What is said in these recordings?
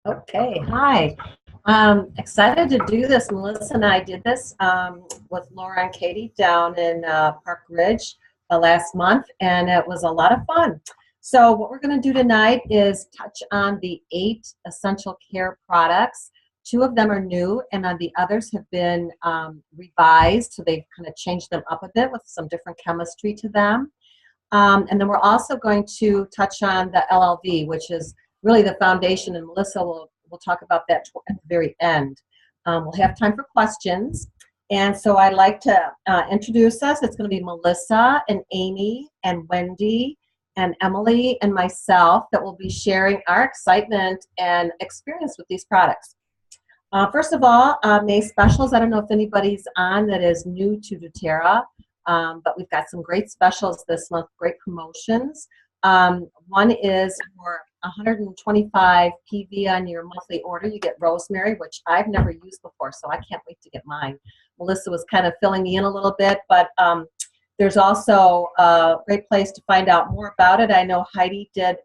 Okay, hi. Excited to do this. Melissa and I did this with Laura and Katie down in Park Ridge last month, and it was a lot of fun. So what we're going to do tonight is touch on the 8 essential care products. 2 of them are new, and the others have been revised, so they've kind of changed them up a bit with some different chemistry to them. And then we're also going to touch on the LLV, which is really the foundation, and Melissa will talk about that at the very end. We'll have time for questions. And so I'd like to introduce us. It's going to be Melissa and Amy and Wendy and Emily and myself that will be sharing our excitement and experience with these products. First of all, May specials. I don't know if anybody's on that is new to doTERRA, but we've got some great specials this month, great promotions. One is for 125 PV on your monthly order, you get rosemary, which I've never used before, so I can't wait to get mine. Melissa was kind of filling me in a little bit, but there's also a great place to find out more about it. I know Heidi did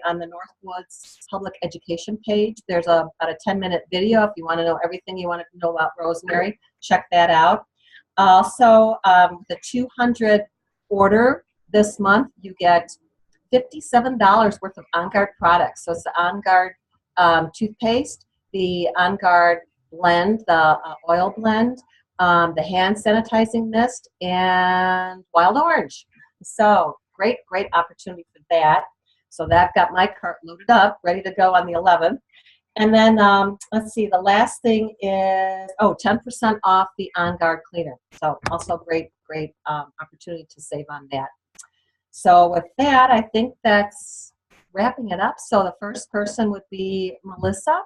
on the Northwoods Public Education page. There's about a 10-minute video if you want to know everything you want to know about rosemary. Check that out. Also, the 200 order this month, you get $57 worth of On Guard products. So it's the On Guard toothpaste, the On Guard blend, the oil blend, the hand sanitizing mist, and wild orange. So great opportunity for that. So that got my cart loaded up, ready to go on the 11th. And then let's see, the last thing is 10% off the On Guard cleaner. So also great opportunity to save on that. So with that, I think that's wrapping it up. So the first person would be Melissa.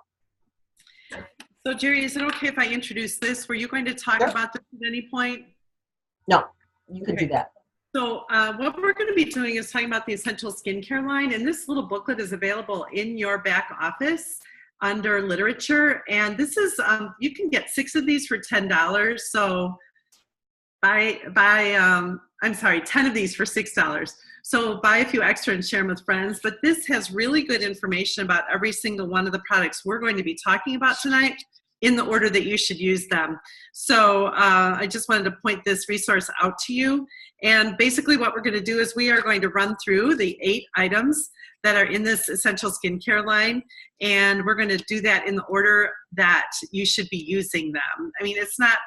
So Jerry, is it okay if I introduce this? Were you going to talk about this at any point? No, you can do that. So what we're going to be doing is talking about the Essential Skincare line, and this little booklet is available in your back office under literature. And this is, you can get 6 of these for $10. So I'm sorry, 10 of these for $6. So buy a few extra and share them with friends. But this has really good information about every single one of the products we're going to be talking about tonight in the order that you should use them. So I just wanted to point this resource out to you. And basically what we're going to do is we are going to run through the 8 items that are in this Essential Skincare line. And we're going to do that in the order that you should be using them. I mean, it's not,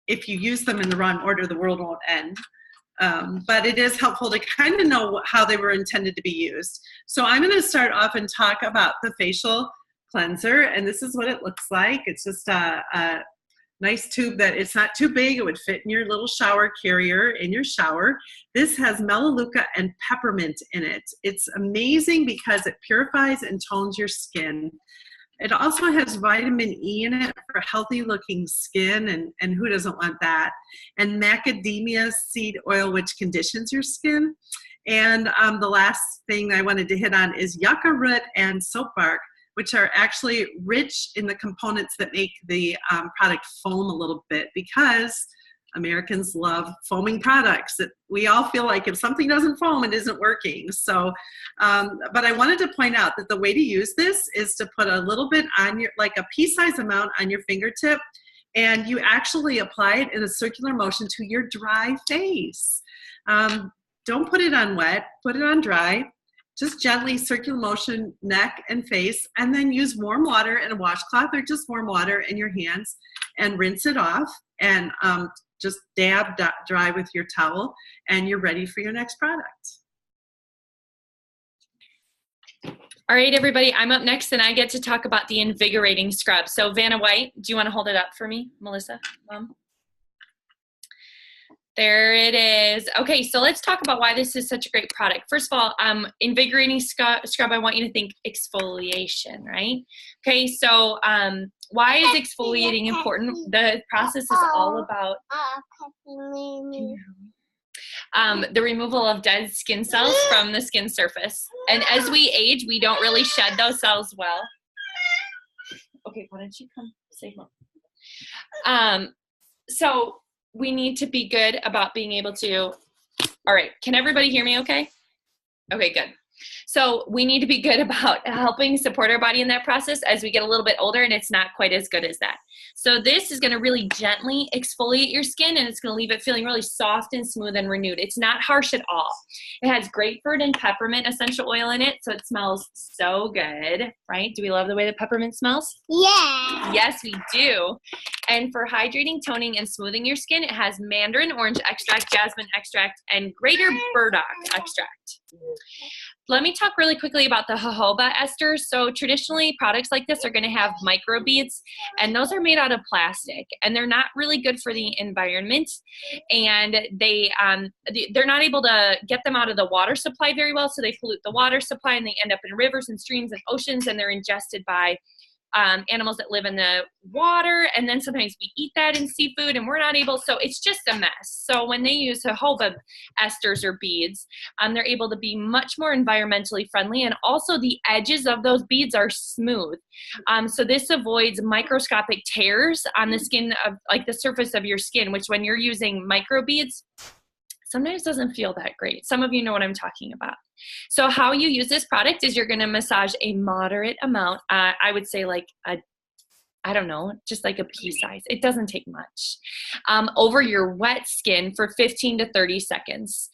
if you use them in the wrong order, the world won't end. But it is helpful to kind of know how they were intended to be used. So I'm going to start off and talk about the facial cleanser, and this is what it looks like. It's just a nice tube that it's not too big. It would fit in your little shower carrier in your shower. This has melaleuca and peppermint in it. It's amazing because it purifies and tones your skin. It also has vitamin E in it for healthy looking skin, and who doesn't want that? And macadamia seed oil, which conditions your skin. And the last thing I wanted to hit on is yucca root and soap bark, which are actually rich in the components that make the product foam a little bit, because Americans love foaming products. We all feel like if something doesn't foam, it isn't working. So, but I wanted to point out that the way to use this is to put a little bit on your, like a pea-sized amount on your fingertip, and you actually apply it in a circular motion to your dry face. Don't put it on wet, put it on dry. Just gently circular motion, neck and face, and then use warm water and a washcloth or just warm water in your hands and rinse it off, and just dab dry with your towel, and you're ready for your next product. All right, everybody, I'm up next, and I get to talk about the Invigorating Scrub. So Vanna White, do you want to hold it up for me, Melissa? There it is. Okay, so let's talk about why this is such a great product. First of all, Invigorating Scrub, I want you to think exfoliation, right? Okay, so why is exfoliating important? The process is all about the removal of dead skin cells from the skin surface. And as we age, we don't really shed those cells well. Okay, why don't you come say hello? So we need to be good about being able to, all right, can everybody hear me okay? Okay, good. So we need to be good about helping support our body in that process as we get a little bit older, and it's not quite as good as that. So this is going to really gently exfoliate your skin, and it's going to leave it feeling really soft and smooth and renewed. It's not harsh at all. It has grapefruit and peppermint essential oil in it, so it smells so good, right? Do we love the way the peppermint smells? Yeah. Yes, we do. And for hydrating, toning, and smoothing your skin, it has mandarin orange extract, jasmine extract, and greater burdock extract. Let me talk really quickly about the jojoba esters. So traditionally, products like this are going to have microbeads, and those are made out of plastic, and they're not really good for the environment, and they're not able to get them out of the water supply very well, so they pollute the water supply, and they end up in rivers and streams and oceans, and they're ingested by animals that live in the water, and then sometimes we eat that in seafood, and we're not able, so it's just a mess. So when they use jojoba esters or beads, they're able to be much more environmentally friendly, and also the edges of those beads are smooth. So this avoids microscopic tears on the skin of, like the surface of your skin, which when you're using micro beads, sometimes doesn't feel that great. Some of you know what I'm talking about. So how you use this product is you're going to massage a moderate amount. I would say like I don't know, just like a pea size. It doesn't take much. Over your wet skin for 15 to 30 seconds.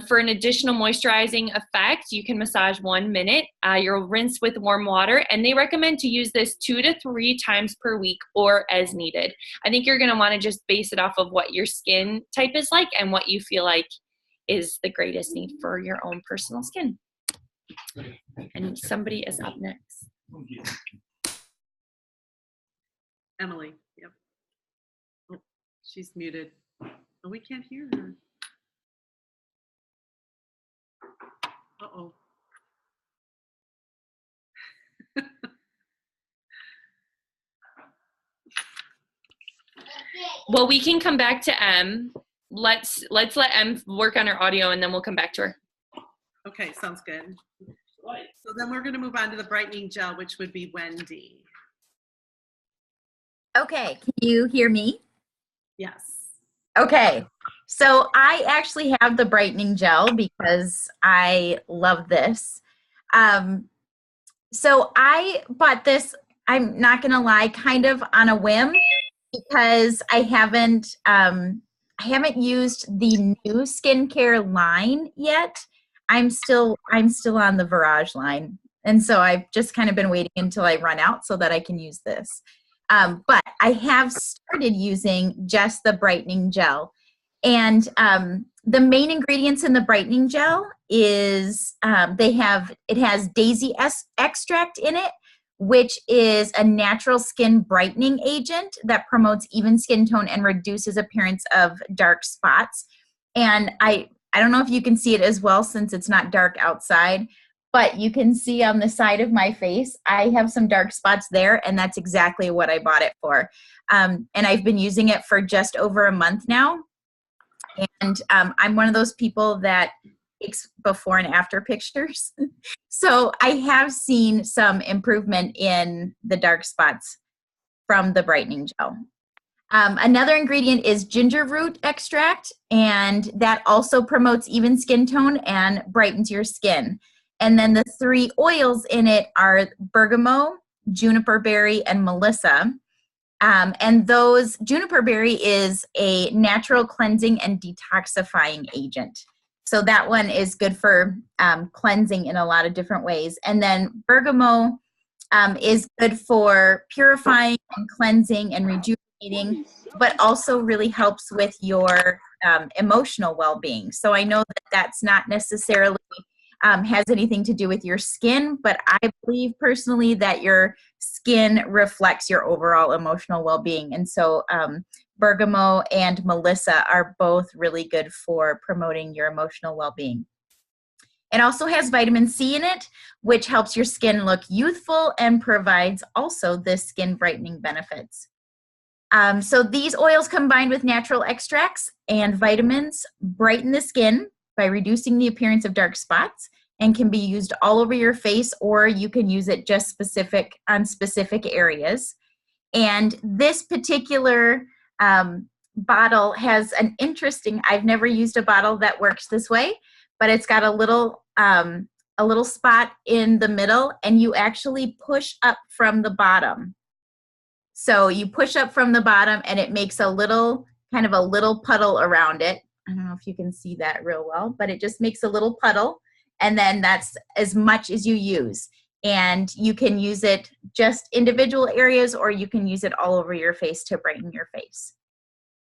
For an additional moisturizing effect, you can massage 1 minute. You'll rinse with warm water, and they recommend to use this 2 to 3 times per week or as needed. I think you're going to want to just base it off of what your skin type is like and what you feel like is the greatest need for your own personal skin. And somebody is up next. Emily, yep. Oh, she's muted. Oh, we can't hear her. Uh-oh. Well, we can come back to Em. Let's let Em work on her audio, and then we'll come back to her. Okay, sounds good. So then we're going to move on to the brightening gel, which would be Wendy. Okay, can you hear me? Yes. Okay, so I actually have the brightening gel because I love this. So I bought this, I'm not gonna lie, kind of on a whim because I haven't used the new skincare line yet. I'm still on the Virage line, and so I've just kind of been waiting until I run out so that I can use this. But I have started using just the brightening gel. And the main ingredients in the brightening gel is it has daisy extract in it, which is a natural skin brightening agent that promotes even skin tone and reduces appearance of dark spots. And I don't know if you can see it as well since it's not dark outside, but you can see on the side of my face, I have some dark spots there, and that's exactly what I bought it for. And I've been using it for just over a month now. And I'm one of those people that takes before and after pictures. So I have seen some improvement in the dark spots from the brightening gel. Another ingredient is ginger root extract, and that also promotes even skin tone and brightens your skin. And then the 3 oils in it are bergamot, juniper berry, and melissa. And those, juniper berry is a natural cleansing and detoxifying agent. So that one is good for cleansing in a lot of different ways. And then bergamot is good for purifying and cleansing and rejuvenating, but also really helps with your emotional well-being. So I know that that's not necessarily has anything to do with your skin, but I believe personally that your skin reflects your overall emotional well-being. And so bergamot and melissa are both really good for promoting your emotional well-being. It also has vitamin C in it, which helps your skin look youthful and provides also the skin brightening benefits. So these oils combined with natural extracts and vitamins brighten the skin by reducing the appearance of dark spots, and can be used all over your face, or you can use it just on specific areas. And this particular bottle has an interesting, I've never used a bottle that works this way, but it's got a little a little spot in the middle, and you actually push up from the bottom. So you push up from the bottom and it makes a little, kind of a little puddle around it. I don't know if you can see that real well, but it just makes a little puddle. And then that's as much as you use. And you can use it just individual areas, or you can use it all over your face to brighten your face.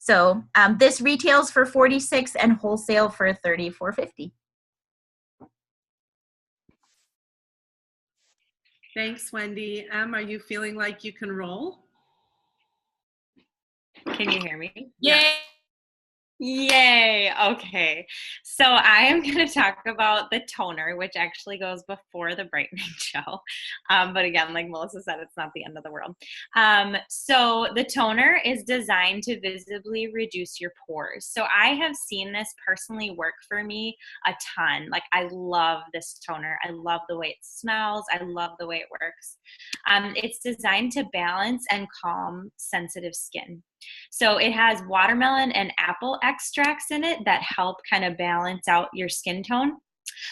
So this retails for $46 and wholesale for $34.50. Thanks, Wendy. Are you feeling like you can roll? Can you hear me? Yeah. Yay! Yay. Okay. So I am going to talk about the toner, which actually goes before the brightening gel. But again, like Melissa said, it's not the end of the world. So the toner is designed to visibly reduce your pores. So I have seen this personally work for me a ton. Like, I love this toner. I love the way it smells. I love the way it works. It's designed to balance and calm sensitive skin. So it has watermelon and apple extracts in it that help kind of balance out your skin tone.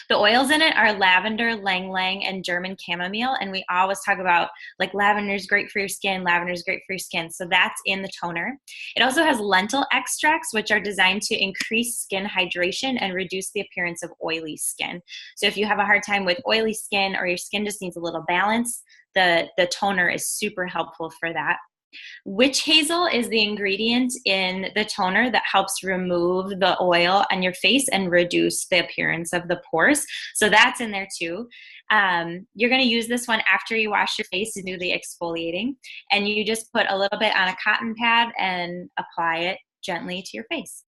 The oils in it are lavender, ylang ylang, and German chamomile. And we always talk about, like, lavender is great for your skin, lavender is great for your skin. So that's in the toner. It also has lentil extracts, which are designed to increase skin hydration and reduce the appearance of oily skin. So if you have a hard time with oily skin, or your skin just needs a little balance, the toner is super helpful for that. Witch hazel is the ingredient in the toner that helps remove the oil on your face and reduce the appearance of the pores. So that's in there too. You're going to use this one after you wash your face to do the exfoliating. And you just put a little bit on a cotton pad and apply it gently to your face.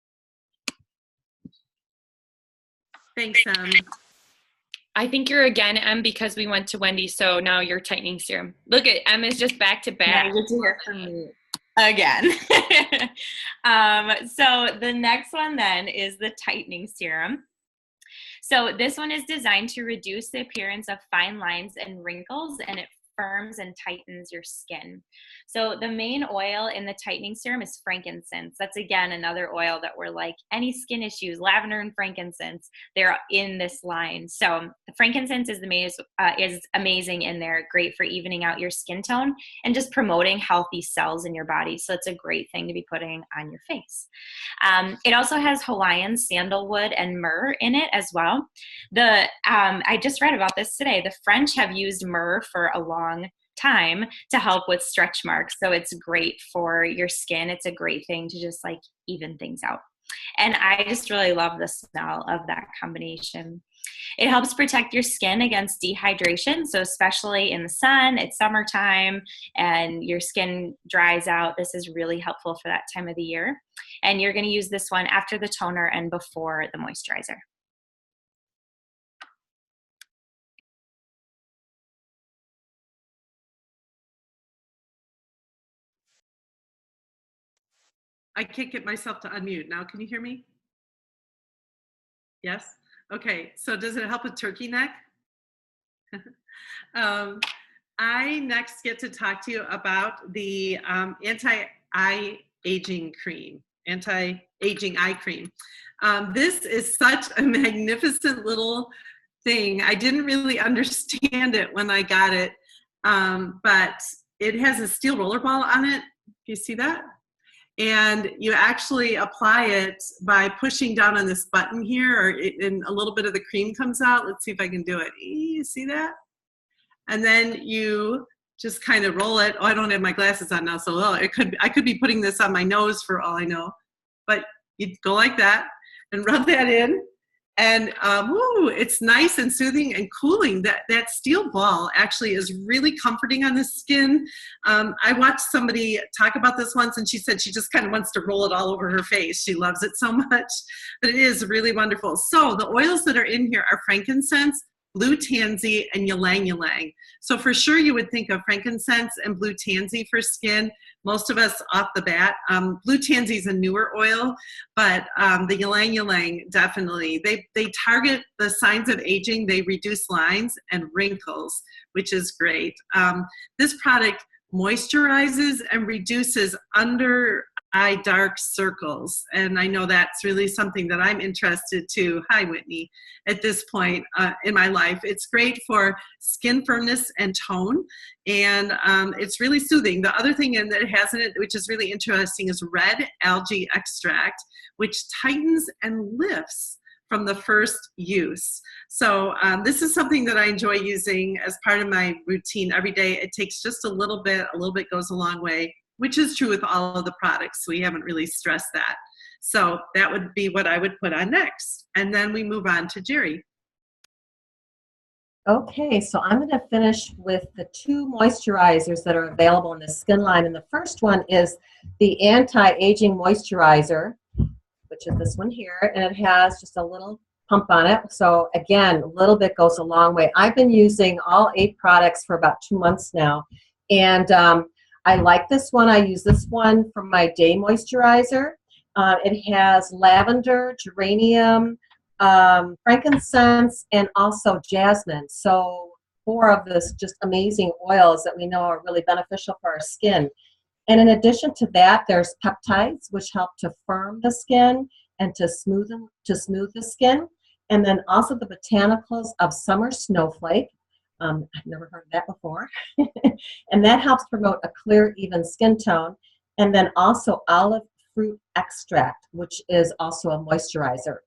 Thanks, I think you're again, Em, because we went to Wendy, so now you're tightening serum. Look at Em is just back to back. Yeah, good to hear from me again. So the next one then is the tightening serum. So this one is designed to reduce the appearance of fine lines and wrinkles, and it firms and tightens your skin. So the main oil in the tightening serum is frankincense. That's, again, another oil that we're like, any skin issues, lavender and frankincense, they're in this line. So the frankincense is amazing in there, great for evening out your skin tone and just promoting healthy cells in your body. So it's a great thing to be putting on your face. It also has Hawaiian sandalwood and myrrh in it as well. I just read about this today. The French have used myrrh for a long time to help with stretch marks. So it's great for your skin. It's a great thing to just like even things out. And I just really love the smell of that combination. It helps protect your skin against dehydration. So especially in the sun, it's summertime and your skin dries out. This is really helpful for that time of the year. And you're going to use this one after the toner and before the moisturizer. I can't get myself to unmute. Now, can you hear me? Yes? Okay, so does it help with turkey neck? I next get to talk to you about the anti-aging eye cream. This is such a magnificent little thing. I didn't really understand it when I got it, but it has a steel roller ball on it. Do you see that? And you actually apply it by pushing down on this button here, and a little bit of the cream comes out. Let's see if I can do it. You see that? And then you just kind of roll it. Oh, I don't have my glasses on now, so I could be putting this on my nose for all I know. But you go like that and rub that in. And it's nice and soothing and cooling. That steel ball actually is really comforting on the skin. I watched somebody talk about this once, and she said she just kind of wants to roll it all over her face. She loves it so much, but it is really wonderful. So the oils that are in here are frankincense, blue tansy, and ylang ylang. So for sure you would think of frankincense and blue tansy for skin. Most of us off the bat. Blue tansy is a newer oil, but the ylang ylang definitely. They target the signs of aging. They reduce lines and wrinkles, which is great. This product moisturizes and reduces under eye dark circles. And I know that's really something that I'm interested to, hi Whitney, at this point in my life. It's great for skin firmness and tone, and it's really soothing. The other thing that it has in it, which is really interesting, is red algae extract, which tightens and lifts from the first use. So this is something that I enjoy using as part of my routine every day. It takes just a little bit goes a long way, which is true with all of the products. We haven't really stressed that. So that would be what I would put on next. And then we move on to Jerry. Okay, so I'm going to finish with the 2 moisturizers that are available in the skin line. And the first one is the anti-aging moisturizer, which is this one here, and it has just a little pump on it. So again, a little bit goes a long way. I've been using all 8 products for about 2 months now, and I like this one. I use this one for my day moisturizer. It has lavender, geranium, frankincense, and also jasmine. So 4 of this just amazing oils that we know are really beneficial for our skin. And in addition to that, there's peptides, which help to firm the skin and to smooth the skin. And then also the botanicals of summer snowflake. I've never heard of that before. And that helps promote a clear, even skin tone. And then also olive fruit extract, which is also a moisturizer.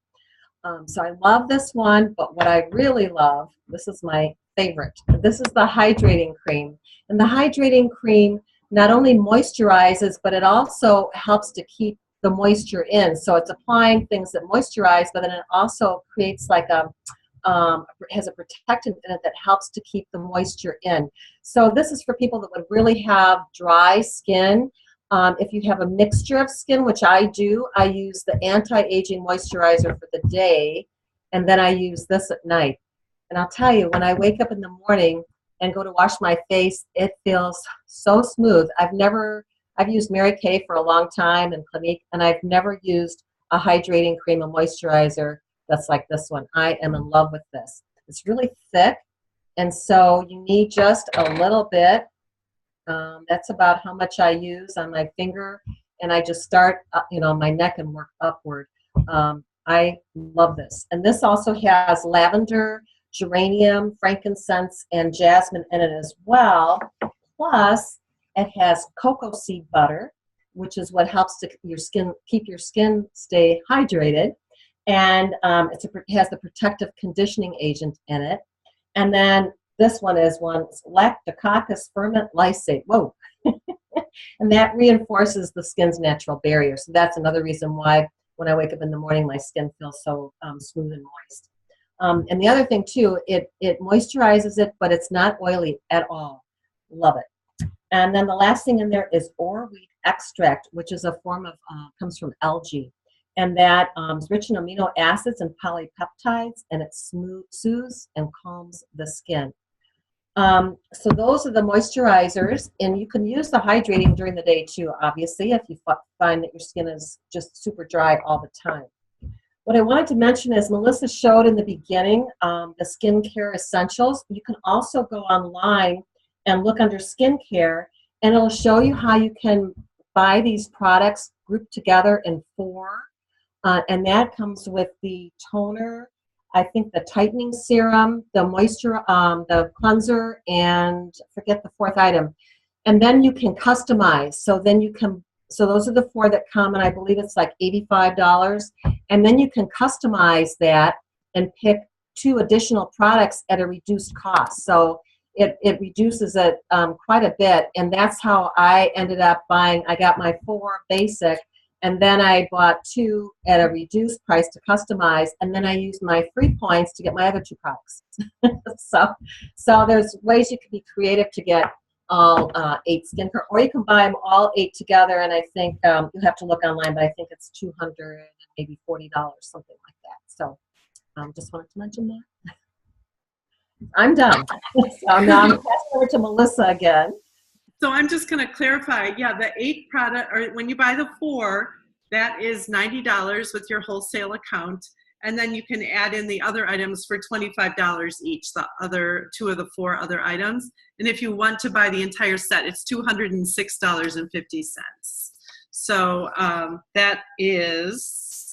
So I love this one, but what I really love, this is my favorite. This is the hydrating cream. And the hydrating cream not only moisturizes, but it also helps to keep the moisture in. So it's applying things that moisturize, but then it also creates like has a protectant in it that helps to keep the moisture in. So this is for people that would really have dry skin. If you have a mixture of skin, which I do, I use the anti-aging moisturizer for the day, and then I use this at night. And I'll tell you, when I wake up in the morning and go to wash my face, it feels so smooth. I've used Mary Kay for a long time and Clinique, and I've never used a hydrating cream, a moisturizer that's like this one. I am in love with this. It's really thick, and so you need just a little bit. That's about how much I use on my finger, and I just start, my neck and work upward. I love this. And this also has lavender, geranium, frankincense, and jasmine in it as well. Plus, it has cocoa seed butter, which is what helps to keep your skin stay hydrated. And it has the protective conditioning agent in it. And then this one is Lactococcus ferment lysate. Whoa. And that reinforces the skin's natural barrier. So that's another reason why when I wake up in the morning, my skin feels so smooth and moist. And the other thing too, it moisturizes it, but it's not oily at all. Love it. And then the last thing in there is oreweed extract, which is a form of, comes from algae. And that is rich in amino acids and polypeptides, and it soothes and calms the skin. So those are the moisturizers, and you can use the hydrating during the day too, obviously, if you find that your skin is just super dry all the time. What I wanted to mention is Melissa showed in the beginning the skincare essentials. You can also go online and look under skincare, and it'll show you how you can buy these products grouped together in 4. And that comes with the toner, I think the tightening serum, the moisture, the cleanser, and forget the 4th item. And then you can customize. So those are the 4 that come, and I believe it's like $85. And then you can customize that and pick 2 additional products at a reduced cost. So it reduces it quite a bit, and that's how I ended up buying. I got my 4 basic, and then I bought 2 at a reduced price to customize, and then I used my free points to get my other 2 products. So there's ways you can be creative to get all 8 skincare, or you can buy them all 8 together, and I think you have to look online, but I think it's $200 and maybe $40, something like that. So just wanted to mention that. I'm done. So now I'm passing over to Melissa again. So I'm just going to clarify. Yeah, the 8 product, or when you buy the 4, that is $90 with your wholesale account, and then you can add in the other items for $25 each. The other 2 of the 4 other items, and if you want to buy the entire set, it's $206.50. So that is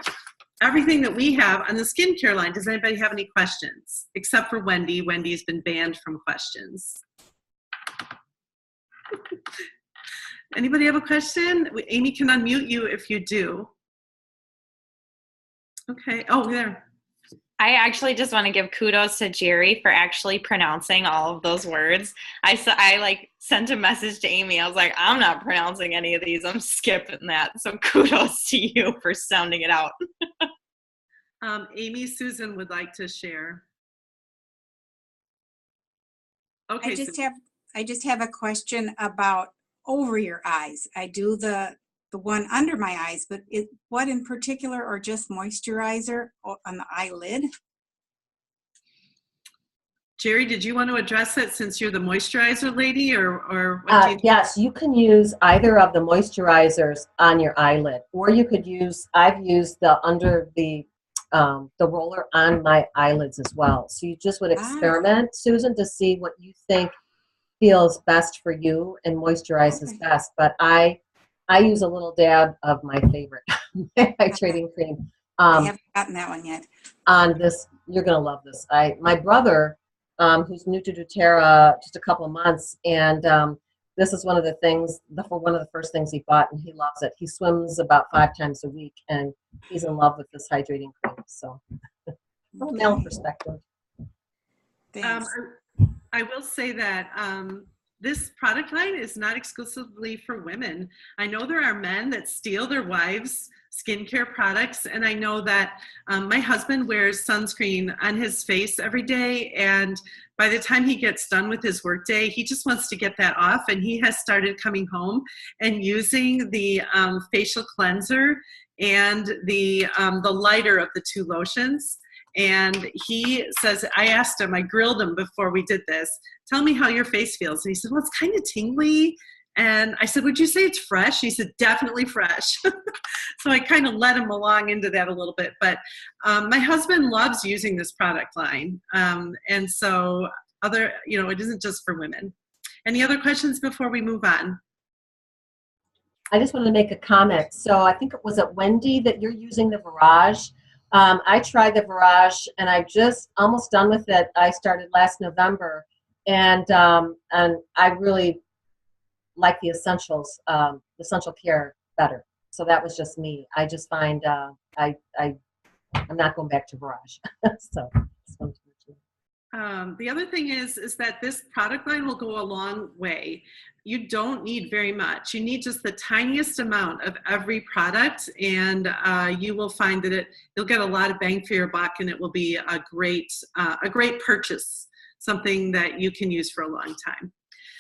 everything that we have on the skincare line. Does anybody have any questions? Except for Wendy. Wendy's been banned from questions. Anybody have a question? Amy can unmute you if you do. Okay. Oh, there. I actually just want to give kudos to Jerry for actually pronouncing all of those words. I like sent a message to Amy. I was like, I'm not pronouncing any of these. I'm skipping that. So kudos to you for sounding it out. Amy, Susan would like to share. Okay. I just have a question about over your eyes. I do the one under my eyes, but what in particular, or just moisturizer on the eyelid? Jerry, did you want to address it since you're the moisturizer lady, or what do you? Yes, you can use either of the moisturizers on your eyelid, or you could use, I've used the under the roller on my eyelids as well. So you just would experiment, Susan, to see what you think feels best for you and moisturizes best. But I use a little dab of my favorite hydrating cream. I haven't gotten that one yet. On this, you're gonna love this. My brother, who's new to doTERRA just a couple of months, and this is one of the things, one of the first things he bought, and he loves it. He swims about 5 times a week, and he's in love with this hydrating cream. So, from a male perspective. Thanks. I will say that this product line is not exclusively for women. I know there are men that steal their wives' skincare products, and I know that my husband wears sunscreen on his face every day, and by the time he gets done with his workday, he just wants to get that off, and he has started coming home and using the facial cleanser and the lighter of the 2 lotions. And he says, I asked him, I grilled him before we did this, tell me how your face feels. And he said, well, it's kind of tingly. And I said, would you say it's fresh? He said, definitely fresh. So I kind of led him along into that a little bit. But my husband loves using this product line. And so it isn't just for women. Any other questions before we move on? I just wanted to make a comment. So I think it was at Wendy that you're using the Virage. I tried the Virage, and I'm just almost done with it. I started last November, and I really like the essential care better. So that was just me. I just find I'm not going back to Virage. So just wanted to mention. The other thing is that this product line will go a long way. You don't need very much. You need just the tiniest amount of every product, and you will find that you'll get a lot of bang for your buck, and it will be a great purchase, something that you can use for a long time.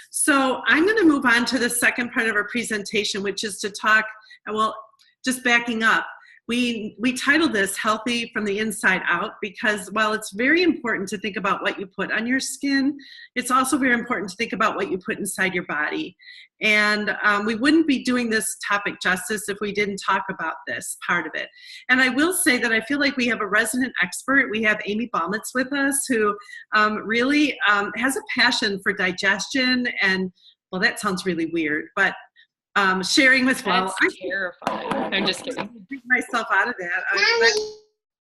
So I'm going to move on to the second part of our presentation, which is to talk, well, just backing up. We titled this Healthy from the Inside Out because while it's very important to think about what you put on your skin, it's also very important to think about what you put inside your body. And we wouldn't be doing this topic justice if we didn't talk about this part of it. And I will say that I feel like we have a resident expert. We have Amy Balmitz with us who really has a passion for digestion and, well, that sounds really weird, but sharing with That's terrifying. I'm just kidding. Bring myself out of that.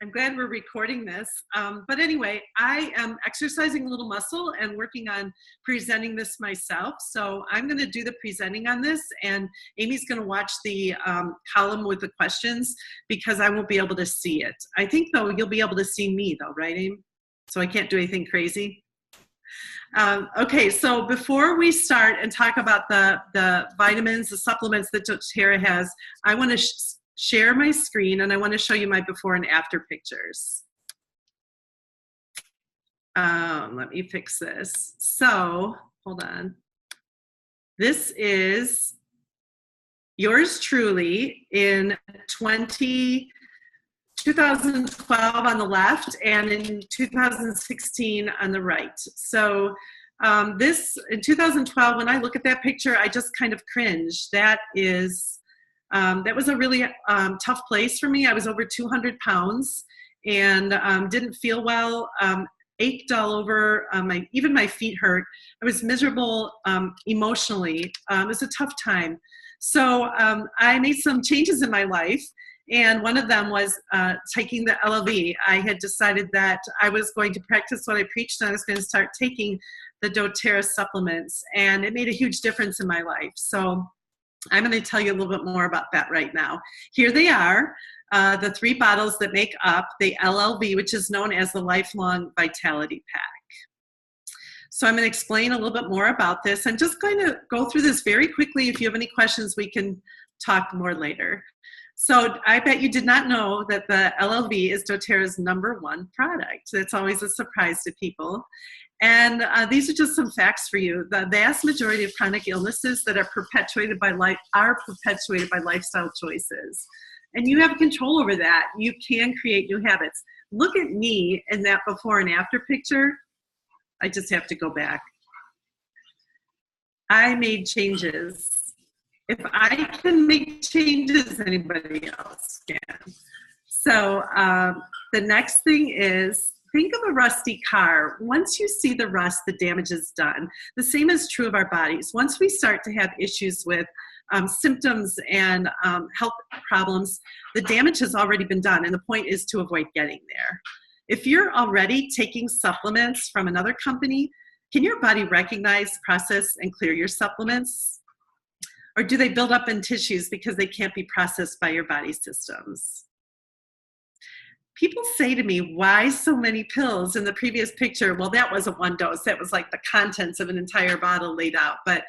I'm glad we're recording this. But anyway, I am exercising a little muscle and working on presenting this myself. So I'm going to do the presenting on this, and Amy's going to watch the column with the questions because I won't be able to see it. I think, though, you'll be able to see me, though, right, Amy? So I can't do anything crazy. Okay, so before we start and talk about the vitamins, the supplements that doTERRA has, I want to share my screen and I want to show you my before and after pictures. Let me fix this. So, hold on. This is yours truly in 2012 on the left and in 2016 on the right. So this, in 2012, when I look at that picture, I just kind of cringe. That was a really tough place for me. I was over 200 pounds and didn't feel well. ached all over. Even my feet hurt. I was miserable emotionally. It was a tough time. So I made some changes in my life. And one of them was taking the LLV. I had decided that I was going to practice what I preached, and I was going to start taking the doTERRA supplements. And it made a huge difference in my life. So I'm going to tell you a little bit more about that right now. Here they are, the 3 bottles that make up the LLV, which is known as the Lifelong Vitality Pack. So I'm going to explain a little bit more about this. I'm just going to go through this very quickly. If you have any questions, we can talk more later. So I bet you did not know that the LLV is doTERRA's #1 product. It's always a surprise to people. And these are just some facts for you. The vast majority of chronic illnesses that are perpetuated by lifestyle choices. And you have control over that. You can create new habits. Look at me in that before and after picture. I just have to go back. I made changes. If I can make changes, anybody else can. So the next thing is, think of a rusty car. Once you see the rust, the damage is done. The same is true of our bodies. Once we start to have issues with symptoms and health problems, the damage has already been done, and the point is to avoid getting there. If you're already taking supplements from another company, can your body recognize, process, and clear your supplements? Or do they build up in tissues because they can't be processed by your body systems? People say to me, why so many pills? In the previous picture, well, that wasn't 1 dose. That was like the contents of an entire bottle laid out. But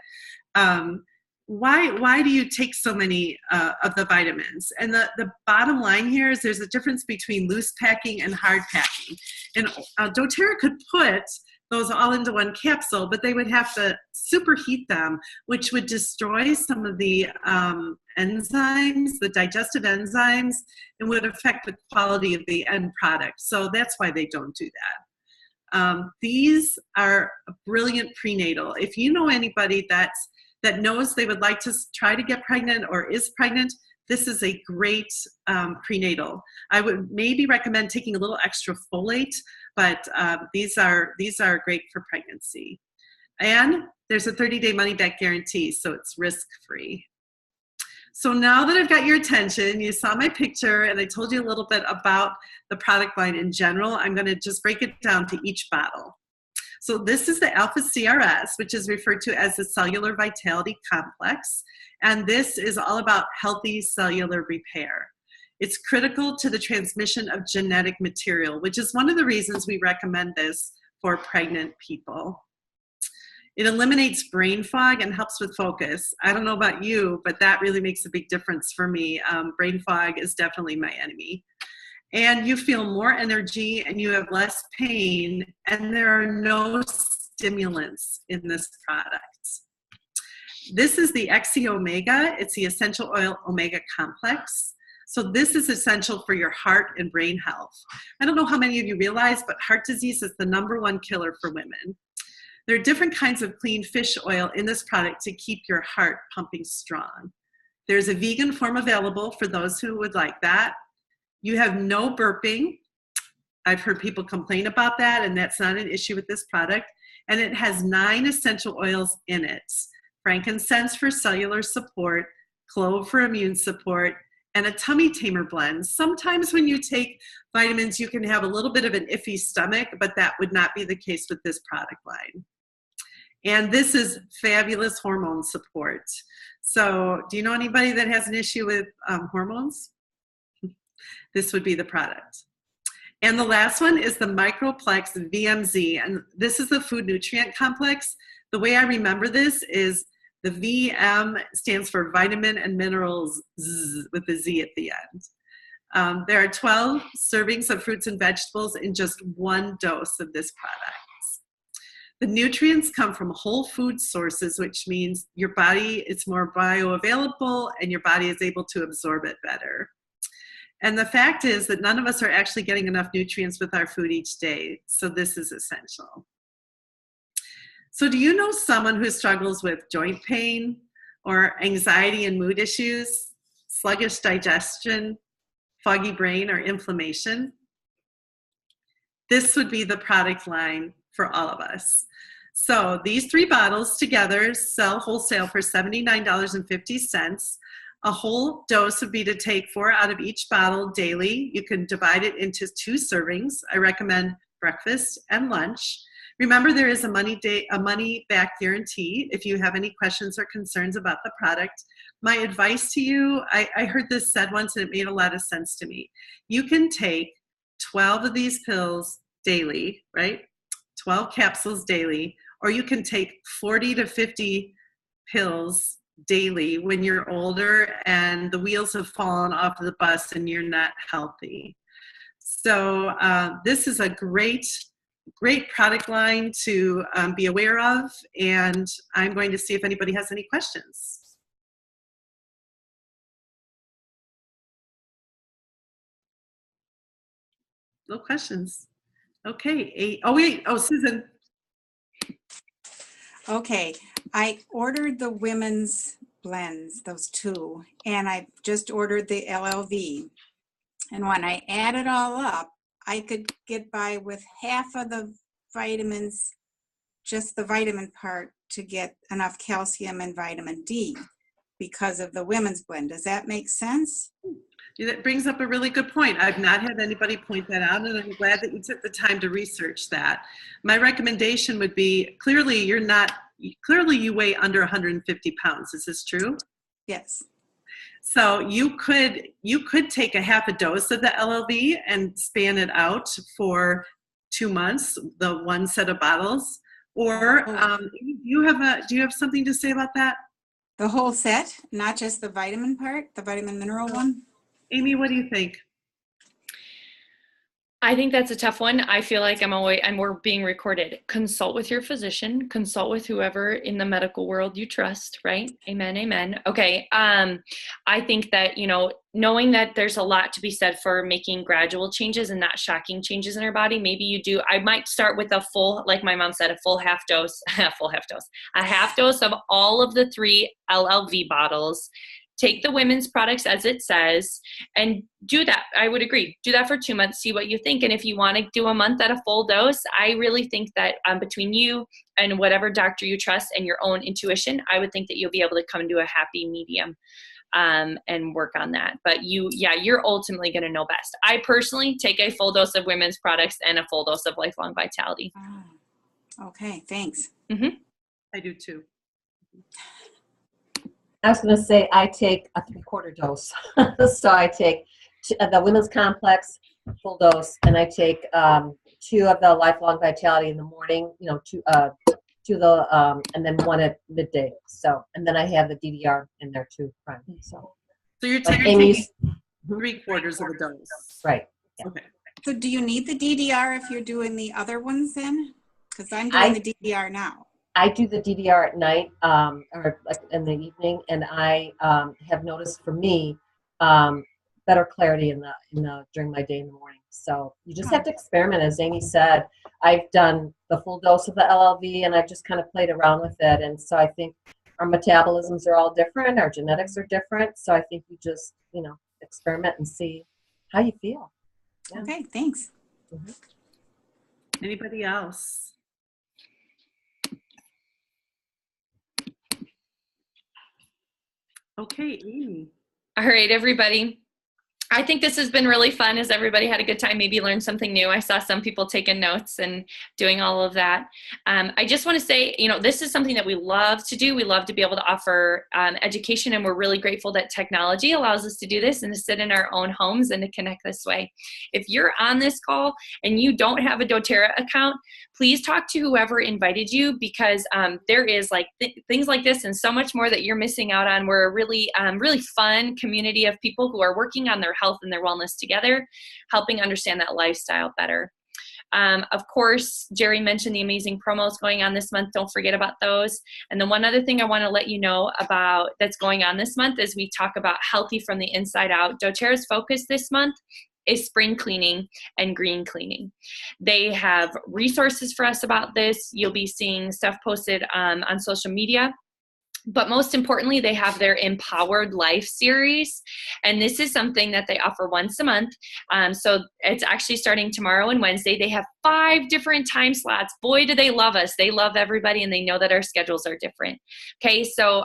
why do you take so many of the vitamins? And the bottom line here is there's a difference between loose packing and hard packing. And doTERRA could put those all into 1 capsule, but they would have to superheat them, which would destroy some of the enzymes, the digestive enzymes, and would affect the quality of the end product. So that's why they don't do that. These are a brilliant prenatal. If you know anybody that knows they would like to try to get pregnant or is pregnant, this is a great prenatal. I would maybe recommend taking a little extra folate, but these are great for pregnancy. And there's a 30-day money-back guarantee, so it's risk-free. So now that I've got your attention, you saw my picture, and I told you a little bit about the product line in general, I'm going to just break it down to each bottle. So this is the Alpha CRS, which is referred to as the Cellular Vitality Complex. And this is all about healthy cellular repair. It's critical to the transmission of genetic material, which is one of the reasons we recommend this for pregnant people. It eliminates brain fog and helps with focus. I don't know about you, but that really makes a big difference for me. Brain fog is definitely my enemy. And you feel more energy and you have less pain, and there are no stimulants in this product. This is the XE Omega. It's the essential oil omega complex. So this is essential for your heart and brain health. I don't know how many of you realize, but heart disease is the #1 killer for women. There are different kinds of clean fish oil in this product to keep your heart pumping strong. There's a vegan form available for those who would like that. You have no burping. I've heard people complain about that, and that's not an issue with this product. And it has 9 essential oils in it. Frankincense for cellular support, clove for immune support, and a tummy tamer blend. Sometimes when you take vitamins, you can have a little bit of an iffy stomach, but that would not be the case with this product line. And this is fabulous hormone support. So do you know anybody that has an issue with hormones? This would be the product. And the last one is the Microplex VMZ. And this is the food nutrient complex. The way I remember this is the VM stands for vitamin and minerals with the Z at the end. There are 12 servings of fruits and vegetables in just 1 dose of this product. The nutrients come from whole food sources, which means your body is more bioavailable and your body is able to absorb it better. And the fact is that none of us are actually getting enough nutrients with our food each day, so this is essential. So do you know someone who struggles with joint pain or anxiety and mood issues, sluggish digestion, foggy brain, or inflammation? this would be the product line for all of us. So these 3 bottles together sell wholesale for $79.50. A whole dose would be to take 4 out of each bottle daily. You can divide it into 2 servings. I recommend breakfast and lunch. Remember, there is a money back guarantee if you have any questions or concerns about the product. My advice to you, I heard this said once and it made a lot of sense to me. You can take 12 of these pills daily, right? 12 capsules daily, or you can take 40 to 50 pills daily when you're older and the wheels have fallen off of the bus and you're not healthy. So this is a great product line to be aware of, and I'm going to see if anybody has any questions. No questions. Okay. Susan. Okay, I ordered the women's blends, those 2, and I just ordered the LLV. And when I add it all up, I could get by with half of the vitamins, just the vitamin part, to get enough calcium and vitamin D because of the women's blend. Does that make sense? That brings up a really good point. I've not had anybody point that out, and I'm glad that you took the time to research that. My recommendation would be, clearly you weigh under 150 pounds. Is this true? Yes. So you could take a half a dose of the LLV and span it out for 2 months, the 1 set of bottles. Or do you have something to say about that? The whole set, not just the vitamin part, the vitamin mineral one? Amy, what do you think? I think that's a tough one. I feel like we're being recorded. Consult with your physician, consult with whoever in the medical world you trust, right? Amen, amen. Okay. I think that, knowing that there's a lot to be said for making gradual changes and not shocking changes in our body, maybe you do. I might start with a full, like my mom said, a half dose of all of the 3 LLV bottles. Take the women's products as it says and do that. I would agree. Do that for 2 months, see what you think. And if you want to do a month at a full dose, I really think that between you and whatever doctor you trust and your own intuition, I would think that you'll be able to come to a happy medium and work on that. But you're ultimately going to know best. I personally take a full dose of women's products and a full dose of Lifelong Vitality. Okay, thanks. Mm-hmm. I do too. I was going to say I take a 3/4 dose. So I take the Women's Complex full dose, and I take 2 of the Lifelong Vitality in the morning, 2 and then 1 at midday. So, and then I have the DDR in there too. Right. So you're like taking Amy's, 3/4 of a dose. right. Yeah. Okay. So do you need the DDR if you're doing the other ones then? Because I'm doing the DDR now. I do the DDR at night or like in the evening, and I have noticed for me better clarity in the during my day in the morning. So you just have to experiment, as Amy said. I've done the full dose of the LLV, and I've just kind of played around with it. And so I think our metabolisms are all different, our genetics are different. So I think you just experiment and see how you feel. Yeah. Okay, thanks. Mm-hmm. Anybody else? Okay, Amy. All right, everybody. I think this has been really fun. As everybody had a good time, maybe learned something new. I saw some people taking notes and doing all of that. I just want to say, this is something that we love to do. We love to be able to offer education, and we're really grateful that technology allows us to do this and to sit in our own homes and to connect this way. If you're on this call and you don't have a doTERRA account, please talk to whoever invited you, because there is things like this and so much more that you're missing out on. We're a really, really fun community of people who are working on their health and their wellness together, helping understand that lifestyle better. Of course, Jerry mentioned the amazing promos going on this month. Don't forget about those. And the one other thing I want to let you know about that's going on this month is we talk about healthy from the inside out. doTERRA's focus this month is spring cleaning and green cleaning. They have resources for us about this. You'll be seeing stuff posted on social media But most importantly, they have their Empowered Life series. And this is something that they offer once a month. So it's actually starting tomorrow and Wednesday. They have 5 different time slots. Boy, do they love us. They love everybody, and they know that our schedules are different. Okay, so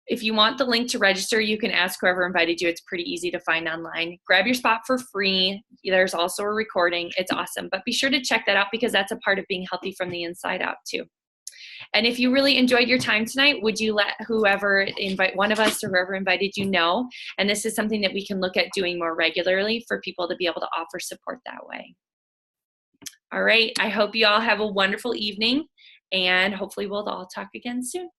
if you want the link to register, you can ask whoever invited you. It's pretty easy to find online. Grab your spot for free. There's also a recording. It's awesome. But be sure to check that out, because that's a part of being healthy from the inside out too. And if you really enjoyed your time tonight, would you let whoever invite one of us or whoever invited you know? And this is something that we can look at doing more regularly for people to be able to offer support that way. All right. I hope you all have a wonderful evening, and hopefully we'll all talk again soon.